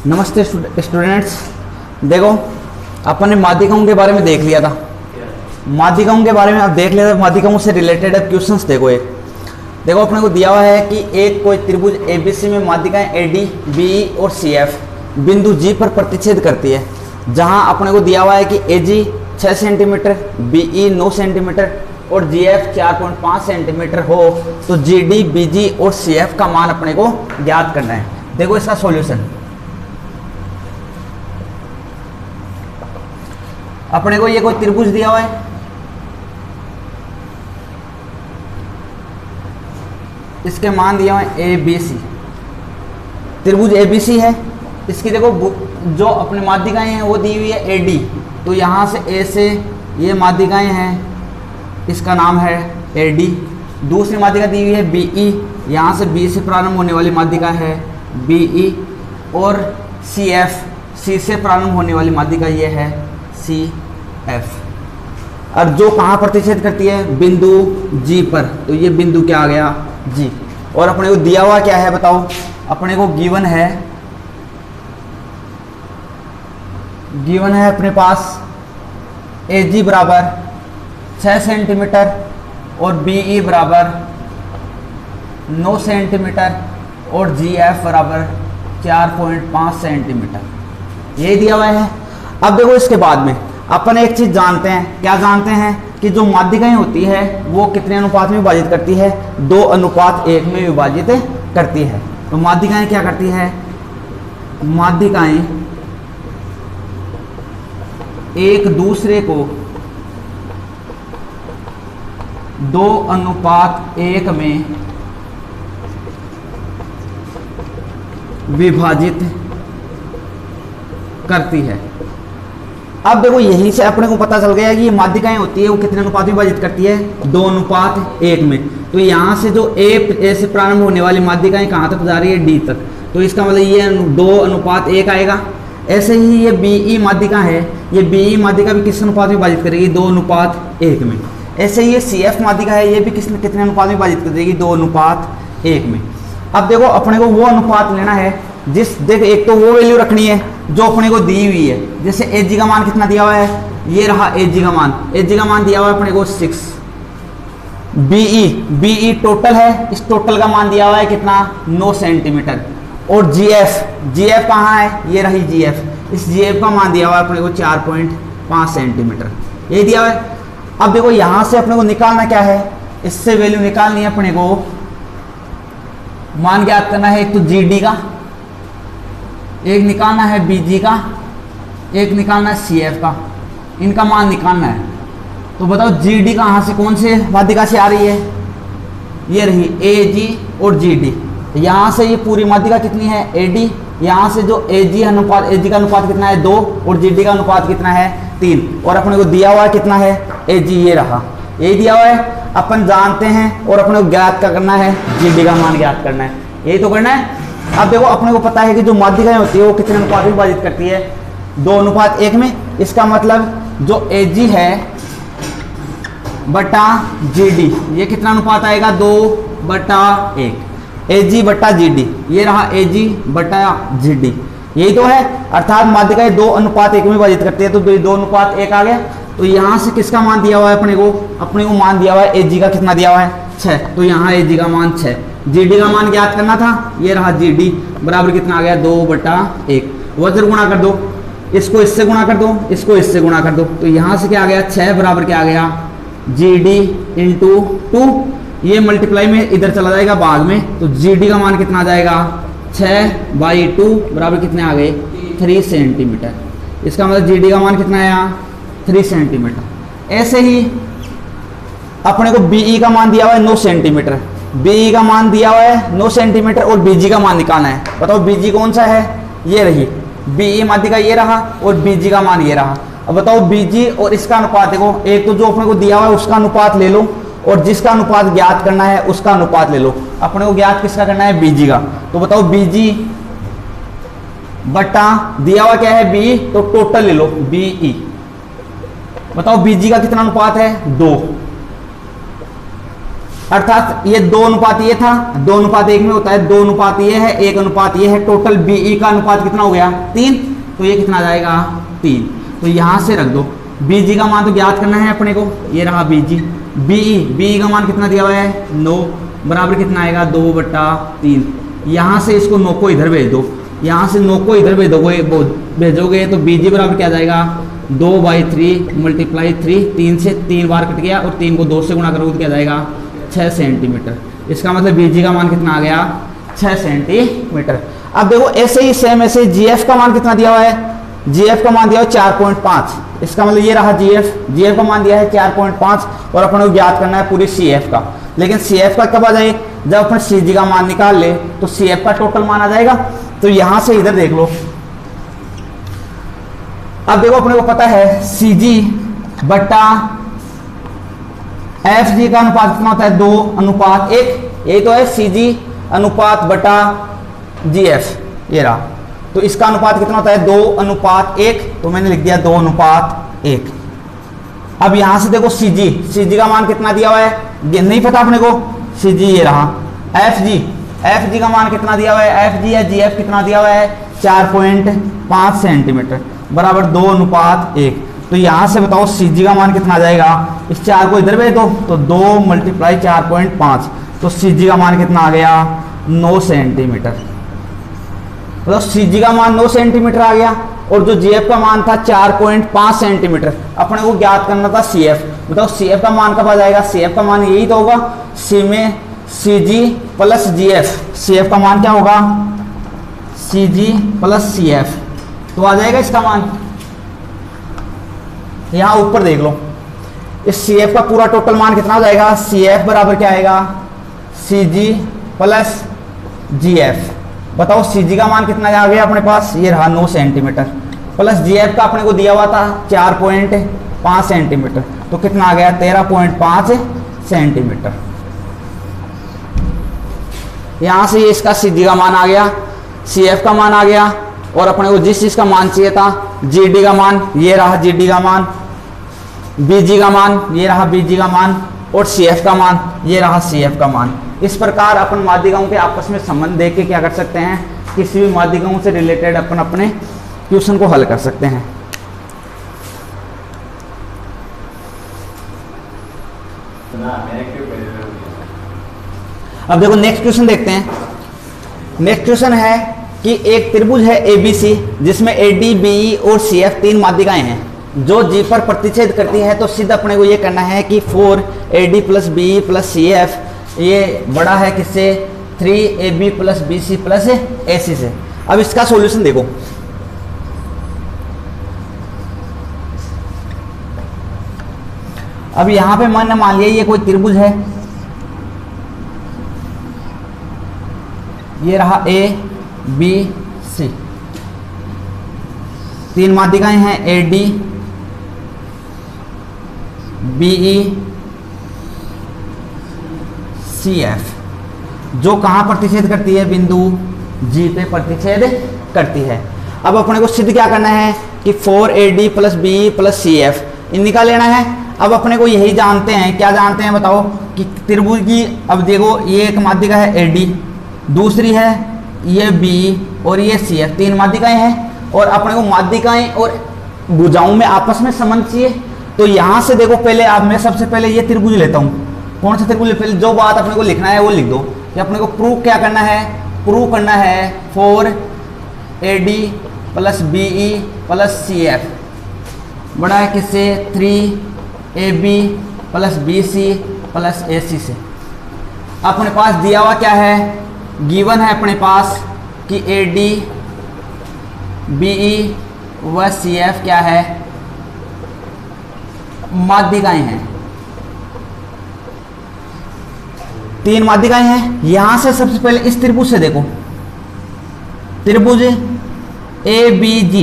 नमस्ते स्टूडेंट्स। देखो अपन ने माध्यिकाओं के बारे में देख लिया था। माध्यिकाओं के बारे में आप देख लिया था। माध्यिकाओं से रिलेटेड क्वेश्चंस देखो। एक देखो अपने को दिया हुआ है कि एक कोई त्रिभुज एबीसी में माध्यिकाएं एडी बीई और सीएफ बिंदु जी पर प्रतिच्छेद करती है। जहां अपने को दिया हुआ है कि एजी 6 सेंटीमीटर, बीई 9 सेंटीमीटर और जीएफ 4.5 सेंटीमीटर हो, तो जीडी बीजी और सीएफ का मान अपने को ज्ञात करना है। देखो इसका सॉल्यूशन अपने को, ये कोई त्रिभुज दिया हुआ है, इसके मान दिया हुआ है ए बी सी। त्रिभुज ए बी सी है, इसकी देखो जो अपनी माध्यिकाएं हैं वो दी हुई है ए डी। तो यहाँ से ए से ये माध्यिकाएं हैं, इसका नाम है ए डी। दूसरी माध्यिका दी हुई है बी ई, यहाँ से बी से प्रारंभ होने वाली माध्यिका है बी ई। और सी एफ, सी से प्रारंभ होने वाली माध्यिका ये है सी एफ। और जो कहाँ प्रतिच्छेद करती है, बिंदु जी पर। तो ये बिंदु क्या आ गया, जी। और अपने को दिया हुआ क्या है बताओ, अपने को गिवन है अपने पास ए जी बराबर 6 सेंटीमीटर और बी ई बराबर 9 सेंटीमीटर और जी एफ बराबर 4.5 सेंटीमीटर, यही दिया हुआ है। अब देखो इसके बाद में अपन एक चीज जानते हैं। क्या जानते हैं कि जो माध्यिकाएं होती है वो कितने अनुपात में विभाजित करती है, 2:1 में विभाजित करती है। तो माध्यिकाएं क्या करती है, माध्यिकाएं एक दूसरे को 2:1 में विभाजित करती है। अब देखो यहीं से अपने को पता चल गया कि ये माध्यिकाएं होती है वो कितने अनुपात में विभाजित करती है, 2:1 में। तो यहाँ से जो ए से प्रारंभ होने वाली माध्यिकाएं कहाँ तक जा रही है, डी तक। तो इसका मतलब ये 2:1 आएगा। ऐसे ही ये बीई माध्यिका है, ये बीई माध्यिका भी किस अनुपात में विभाजित करेगी, 2:1 में। ऐसे ही ये सीएफ माध्यिका है, ये भी कितने अनुपात में विभाजित करेगी, 2:1 में। अब देखो अपने को वो अनुपात लेना है देख, एक तो वो वैल्यू रखनी है जो अपने को दी हुई है। जैसे एच जी का मान कितना दिया हुआ है, ये रहा एच जी का मान। एच जी का मान दिया हुआ है अपने को 6। बीई टोटल है, इस टोटल का मान दिया हुआ है कितना, 9 सेंटीमीटर। और जीएफ कहाँ है, ये रही जीएफ, इस जीएफ का मान दिया हुआ है अपने को 4.5 सेंटीमीटर, ये दिया हुआ है। अब देखो यहां से अपने को निकालना क्या है, इससे वैल्यू निकालनी है अपने को, मान ज्ञात करना है। एक तो जीडी का, एक निकालना है बीजी का, एक निकालना है सीएफ का, इनका मान निकालना है। तो बताओ जीडी कहाँ से, कौन से माध्यिका से आ रही है, ये रही एजी और जीडी। यहाँ से ये पूरी माध्यिका कितनी है, एडी। यहाँ से जो एजी का अनुपात कितना है, 2 और जीडी का अनुपात कितना है, 3। और अपने को दिया हुआ है कितना है, एजी, ये रहा, यही दिया हुआ है। अपन जानते हैं और अपने को ज्ञात करना है, जीडी का मान ज्ञात करना है, यही तो करना है। अब देखो अपने को पता है कि जो माध्यिकाएं होती है वो कितने अनुपात में विभाजित करती है, 2:1 में। इसका मतलब जो एजी है बटा जीडी, ये कितना अनुपात आएगा, 2:1। एजी बटा जीडी, ये रहा एजी बटा जीडी, यही तो है। अर्थात माध्यिकाएं 2:1 में विभाजित करती है, तो 2:1 आ गया। तो यहाँ से किसका मान दिया हुआ है अपने को मान दिया हुआ है एजी का, कितना दिया हुआ है, 6। तो यहाँ एजी का मान 6। जीडी का मान ज्ञात करना था, ये रहा जीडी बराबर कितना आ गया, 2/1। वज्र गुणा कर दो, इसको इससे गुणा कर दो, इसको इससे गुणा कर दो। तो यहाँ से क्या आ गया, 6 बराबर क्या आ गया, जीडी इंटू 2। ये मल्टीप्लाई में इधर चला जाएगा भाग में, तो जीडी का मान कितना आ जाएगा, 6/2 बराबर कितने आ गए, 3 सेंटीमीटर। इसका मतलब जीडी का मान कितना आया, 3 सेंटीमीटर। ऐसे ही अपने को बीई का मान दिया हुआ है 9 सेंटीमीटर। बीई का मान दिया हुआ है 9 सेंटीमीटर और बीजी का मान निकालना है। बताओ बीजी कौन सा है, ये रही बीई माध्यिका, ये रहा, और बीजी का मान ये रहा। अब बताओ बीजी और इसका अनुपात देखो, एक तो जो अपने को दिया हुआ है उसका अनुपात ले लो, और जिसका अनुपात ज्ञात करना है उसका अनुपात ले लो। अपने को ज्ञात किसका करना है, बीजी का। तो बताओ बीजी बटा दिया हुआ क्या है, बी, तो टोटल ले लो बीई। बताओ बीजी का कितना अनुपात है, 2। अर्थात ये 2 अनुपात ये था, 2 अनुपात 1 में होता है, 2 अनुपात ये है, 1 अनुपात ये है, टोटल बीई का अनुपात कितना हो गया 3, तो ये कितना आ जाएगा 3। तो यहाँ से रख दो, बीजी का मान तो ज्ञात करना है अपने को, ये रहा बीजी, बीई का मान कितना दिया हुआ है 9, बराबर कितना आएगा 2/3। यहाँ से इसको 9 को इधर भेज दो, यहाँ से 9 को इधर भेजोगे तो बीजी बराबर क्या जाएगा 2/3 मल्टीप्लाई 3, 3 से 3 बार कट गया और 3 को 2 से गुणा करोगे तो क्या जाएगा 6 सेंटीमीटर। इसका मतलब बीजी का मान कितना आ गया 6 सेंटीमीटर। अब देखो ऐसे ही सेम ऐसे जीएफ का मान कितना दिया हुआ है, जीएफ का मान दिया हुआ 4.5, इसका मतलब ये रहा जीएफ का मान दिया है 4.5 और अपने को ज्ञात करना है पूरी सीएफ का। लेकिन सीएफ का कब आ जाए, जब अपन सीजी का मान निकाल ले तो सीएफ का टोटल मान आ जाएगा। तो यहां से इधर देख लो, अब देखो अपने को पता है सीजी बट्टा एफ जी का अनुपात कितना होता है 2:1, यही तो है सीजी अनुपात बटा जीएफ, ये रहा। तो इसका अनुपात कितना होता है 2:1, तो मैंने लिख दिया 2:1। अब यहां से देखो सीजी का मान कितना दिया हुआ है नहीं पता अपने को, सीजी ये रहा। एफ जी का मान कितना दिया हुआ है, एफ जी या जीएफ कितना दिया हुआ है 4.5 सेंटीमीटर बराबर 2:1। तो यहां से बताओ सीजी का मान कितना आ जाएगा, इस 4 को इधर भेज दो तो 2 × 4.5, तो सीजी का मान कितना आ गया 9 सेंटीमीटर। मतलब सीजी का मान 9 सेंटीमीटर आ गया और जो जीएफ का मान था 4.5 सेंटीमीटर। अपने को ज्ञात करना था सीएफ, बताओ सीएफ का मान कब आ जाएगा, सीएफ का मान यही तो होगा सी में सीजी प्लस जीएफ, सीएफ का मान क्या होगा सीजी प्लस सीएफ, तो आ जाएगा इसका मान। यहां ऊपर देख लो, इस सीएफ का पूरा टोटल मान कितना हो जाएगा, सीएफ बराबर क्या आएगा सीजी प्लस जीएफ। बताओ सीजी का मान कितना आ गया अपने पास, ये रहा 9 सेंटीमीटर प्लस जीएफ का अपने को दिया हुआ था 4.5 सेंटीमीटर, तो कितना आ गया 13.5 सेंटीमीटर। यहां से ये इसका सीजी का मान आ गया, सीएफ का मान आ गया और अपने को जिस चीज का मान चाहिए था जीडी का मान, ये रहा जीडी का मान, बीजी का मान, ये रहा बीजी का मान और सीएफ का मान, ये रहा सीएफ का मान। इस प्रकार अपन माध्यिकाओं के आपस में संबंध देख के क्या कर सकते हैं, किसी भी माध्यिकाओं से रिलेटेड अपन अपने क्वेश्चन को हल कर सकते हैं। अब देखो नेक्स्ट क्वेश्चन देखते हैं। नेक्स्ट क्वेश्चन है कि एक त्रिभुज है एबीसी जिसमें एडी बीई और सीएफ 3 माध्यिकाएं हैं, जो जी पर प्रतिच्छेद करती है। तो सिद्ध अपने को ये करना है कि 4AD + BE + CF ये बड़ा है किससे 3AB + BC + AC से। अब इसका सॉल्यूशन देखो, अब यहां पे मान लिया ये कोई त्रिभुज है, ये रहा ABC, 3 माध्यिकाएं हैं AD BE CF, जो कहां प्रतिच्छेद करती है, बिंदु G पे प्रतिच्छेद करती है। अब अपने को सिद्ध क्या करना है कि 4AD + BE + CF इन्हीं का लेना है। अब अपने को यही जानते हैं, क्या जानते हैं बताओ कि त्रिभुज की, अब देखो ये एक माध्यिका है AD, दूसरी है ये BE और ये CF, 3 माध्यिकाएं हैं और अपने को माध्यिकाएं और भुजाओं में आपस में संबंध चाहिए। तो यहां से देखो पहले आप, मैं सबसे पहले ये त्रिभुज लेता हूं। कौन सा त्रिभुज, पहले जो बात अपने को लिखना है वो लिख दो कि अपने को प्रूव क्या करना है, प्रूव करना है 4AD + BE + CF बड़ा है किससे 3AB + BC + AC से। अपने पास दिया हुआ क्या है, गिवन है अपने पास कि AD BE व CF क्या है, माध्यिकाएं हैं, 3 माध्यिकाएं हैं। यहां से सबसे पहले इस त्रिभुज से देखो, त्रिभुज ABG,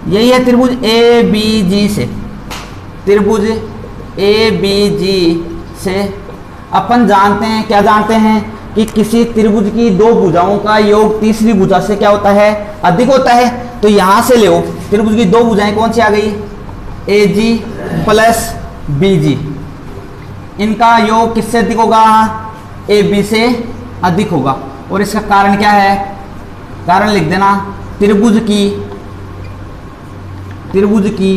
यही है त्रिभुज ABG से, त्रिभुज ABG से अपन जानते हैं, क्या जानते हैं कि किसी त्रिभुज की 2 भुजाओं का योग तीसरी भुजा से क्या होता है, अधिक होता है। तो यहां से ले त्रिभुज की 2 भुजाएं कौन सी आ गई, AG + BG, इनका योग किससे अधिक होगा? ए बी से अधिक होगा। और इसका कारण क्या है? कारण लिख देना, त्रिभुज की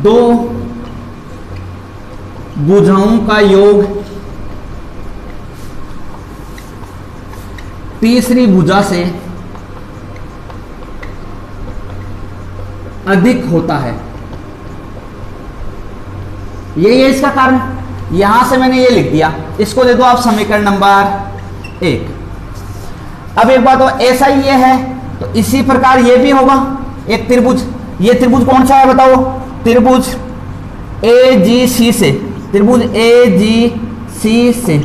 दो भुजाओं का योग तीसरी भुजा से अधिक होता है। यही है इसका कारण। यहां से मैंने ये लिख दिया, इसको दे दो आप समीकरण नंबर 1। अब एक बात हो, ऐसा ही ये है तो इसी प्रकार ये भी होगा। एक त्रिभुज, ये त्रिभुज कौन सा है बताओ? त्रिभुज AGC से, त्रिभुज AGC से।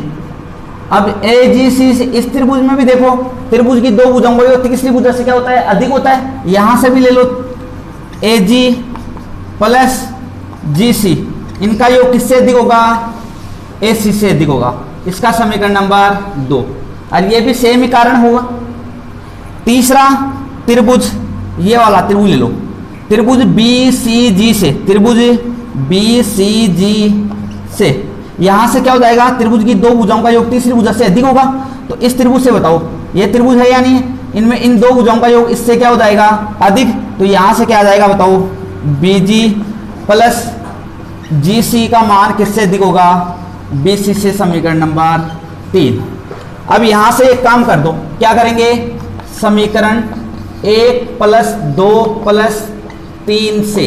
अब AGC से इस त्रिभुज में भी देखो, त्रिभुज की दो भुजाओं का योग तीसरी भुजा से क्या होता है? अधिक होता है। यहां से भी ले लो, AG प्लस GC, इनका योग किससे अधिक होगा? AC से अधिक होगा। इसका समीकरण नंबर 2। और ये भी सेम ही कारण होगा। तीसरा त्रिभुज, ये वाला त्रिभुज ले लो, त्रिभुज BCG से, त्रिभुज BCG से यहां से क्या हो जाएगा? त्रिभुज की दो भुजाओं का योग तीसरी भुजा से अधिक होगा। तो इस त्रिभुज से बताओ ये त्रिभुज है या नहीं है? इनमें इन दो भुजाओं का योग इससे क्या हो जाएगा? अधिक। तो यहां से क्या आ जाएगा बताओ? BG प्लस GC का मान किससे अधिक होगा? BC से। समीकरण नंबर 3। अब यहां से एक काम कर दो, क्या करेंगे? समीकरण 1 प्लस 2 प्लस 3 से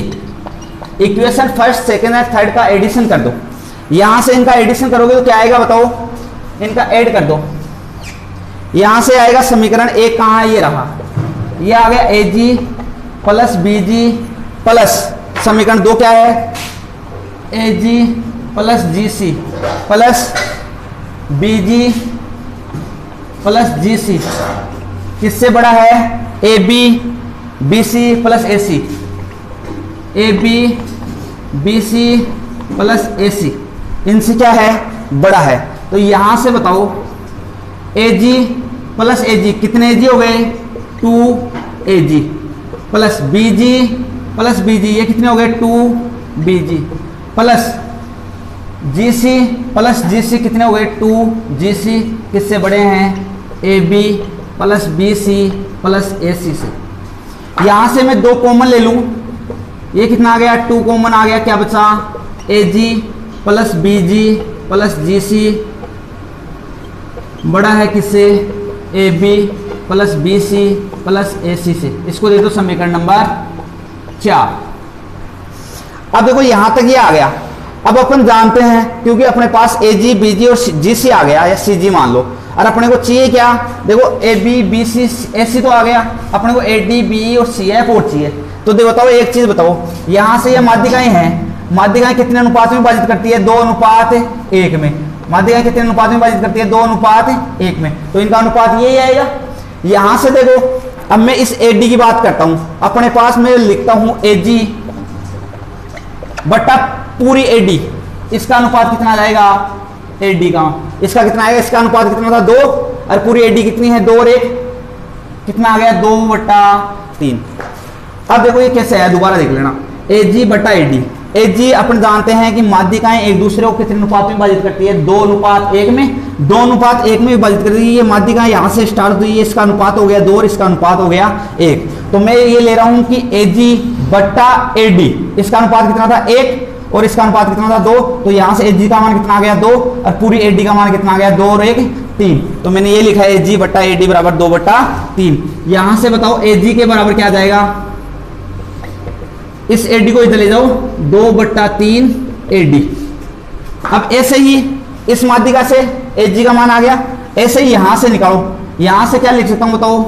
इक्वेशन फर्स्ट, सेकेंड और थर्ड का एडिशन कर दो। यहां से इनका एडिशन करोगे तो क्या आएगा बताओ? इनका ऐड कर दो। यहां से आएगा समीकरण 1 कहां है? ये रहा, ये आ गया AG प्लस BG प्लस समीकरण 2 क्या है? AG plus GC plus BG plus GC किससे बड़ा है? AB BC plus AC, AB BC plus AC इनसे क्या है? बड़ा है। तो यहां से बताओ AG प्लस AG कितने AG हो गए? 2AG plus BG plus BG, ये कितने हो गए? 2BG plus GC plus GC कितने हो गए? 2GC किससे बड़े हैं? AB plus BC plus AC से। यहां से मैं 2 कॉमन ले लूं, ये कितना आ गया? 2 कॉमन आ गया। क्या बचा? AG plus BG plus GC बड़ा है किससे? AB plus BC plus AC से। इसको दे दो समीकरण नंबर 4। अब देखो यहां तक ये आ गया। अब अपन जानते हैं, क्योंकि अपने पास AG BG और GC आ गया, या CG मान लो, और अपने को चाहिए क्या? देखो AB BC AC तो आ गया, अपने को AD BE और CF और चाहिए। तो देखो बताओ एक चीज बताओ, यहां से ये माध्यिकाएं हैं, माध्यिकाएं कितने अनुपात में विभाजित करती है? 2:1 में। माध्यिकाएं कितने अनुपात में विभाजित करती है? 2:1 में। तो इनका अनुपात यही आएगा। यहां से देखो, अब मैं इस AD की बात करता हूं, अपने पास मैं लिखता हूं AG बटा पूरी AD, इसका अनुपात कितना आ जाएगा? AD का इसका कितना आएगा? इसका अनुपात कितना था? 2, और पूरी AD कितनी है? 2 और 1 कितना आ गया? 2/3। अब देखो ये कैसे है, दोबारा देख लेना। AG बटा AD, AG अपन जानते हैं कि माध्यिकाएं एक दूसरे को कितने अनुपात में विभाजित करती है? 2:1 में। 2:1 में विभाजित करती है। ये माध्यिकाएं यहां से स्टार्ट हुई है, इसका अनुपात हो गया 2 और इसका अनुपात हो गया 1। तो मैं ये ले रहा हूं कि AG बटा AD, इसका अनुपात कितना था? 1 और इसका अनुपात कितना था? 2। तो यहां से AG का मान कितना आ गया? 2, और पूरी AD का मान कितना आ गया? 2 और 1 3। तो मैंने ये लिखा है AG बटा AD बराबर 2/3। यहां से बताओ AG के बराबर क्या आ जाएगा? इस AD को इधर ले जाओ, 2/3 AD। अब ऐसे ही इस माध्यिका से AG का मान आ गया, ऐसे ही यहां से निकालो। यहां से क्या लिख सकता हूं बताओ?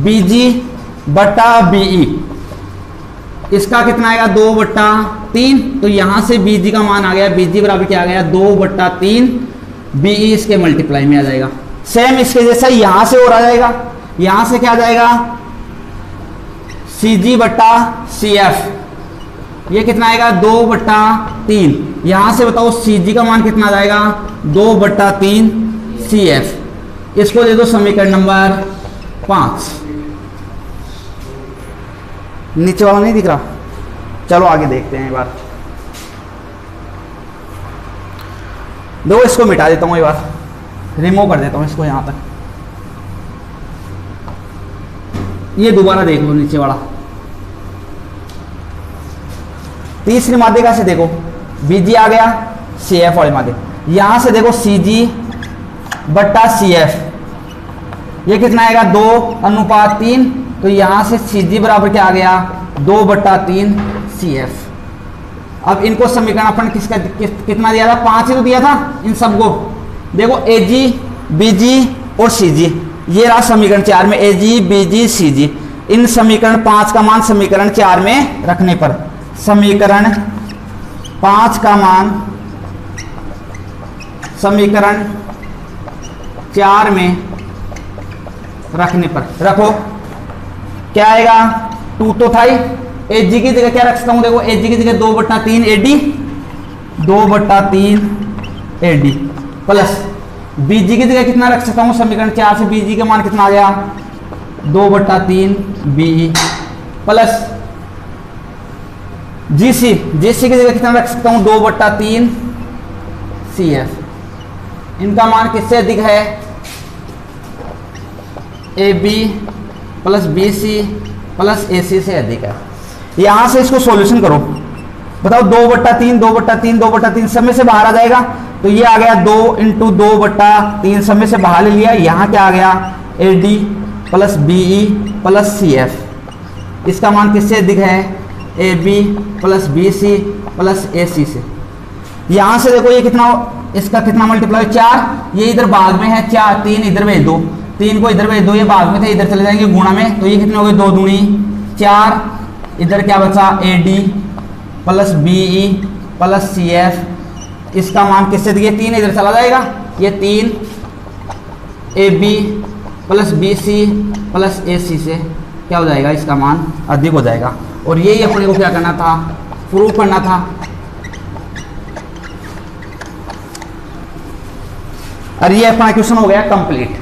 BG बटा BE, इसका कितना आएगा? 2/3। तो यहां से BG का मान आ गया, BG बराबर क्या आ गया? 2/3। BE इसके मल्टीप्लाई में आ जाएगा। सेम इसके जैसा यहां से और आ जाएगा। यहां से क्या आ जाएगा? CG बटा CF, ये कितना आएगा? 2/3। यहां से बताओ CG का मान कितना आ जाएगा? 2/3 CF। इसको दे दो समीकरण नंबर 5। नीचे वाला नहीं दिख रहा? चलो आगे देखते हैं एक बार। देखो इसको मिटा देता हूँ, एक बार रिमूव कर देता हूँ इसको यहाँ तक। ये दोबारा देख लो नीचे वाला। तीसरी माध्यिका से देखो Bg आ गया CF वाले माध्यिका, यहां से देखो Cg बट्टा CF, ये कितना आएगा 2:3, तो यहां से Cg बराबर क्या आ गया 2/3 CF। अब इनको समीकरण अपन कितना दिया था, 5 ही तो दिया था इन सबको। देखो Ag Bg और Cg, ये रहा समीकरण 4 में Ag Bg Cg। इन समीकरण 5 का मान समीकरण 4 में रखने पर, समीकरण 5 का मान समीकरण 4 में रखने पर रखो, क्या आएगा 2 तो था ही। Ag की जगह क्या रख सकता हूं, देखो Ag की जगह 2/3 AD, 2/3 AD प्लस Bg की जगह कितना रख सकता हूं, समीकरण 4 से Bg का मान कितना आ गया 2/3 BE प्लस GC की जगह कितना रख सकता हूं 2/3 CF। इनका मान किससे अधिक है, AB plus BC plus AC से अधिक है। यहां से इसको सॉल्यूशन करो, बताओ 2/3 2/3 2/3 सब में से बाहर आ जाएगा, तो ये आ गया 2 × 2/3 सब में से बाहर ले लिया, यहां क्या आ गया AD plus BE plus CF। इसका मान किससे अधिक है, AB plus BC plus AC से। यहां से देखो ये कितना, इसका कितना मल्टीप्लाई 4, ये इधर भाग में है 4, 3 इधर भेज दो, 3 को इधर भेज दो, ये भाग में थे इधर चले जाएंगे गुणा में, तो ये कितने हो गए 2 दूनी 4, इधर क्या बचा AD plus BE plus CF। इसका मान किससे दिए, 3 इधर चला जाएगा, ये 3 AB plus BC plus AC से क्या हो जाएगा, इसका मान अधिक हो जाएगा। और यही अपने को क्या करना था, प्रूव करना था। और ये अपना क्वेश्चन हो गया कंप्लीट।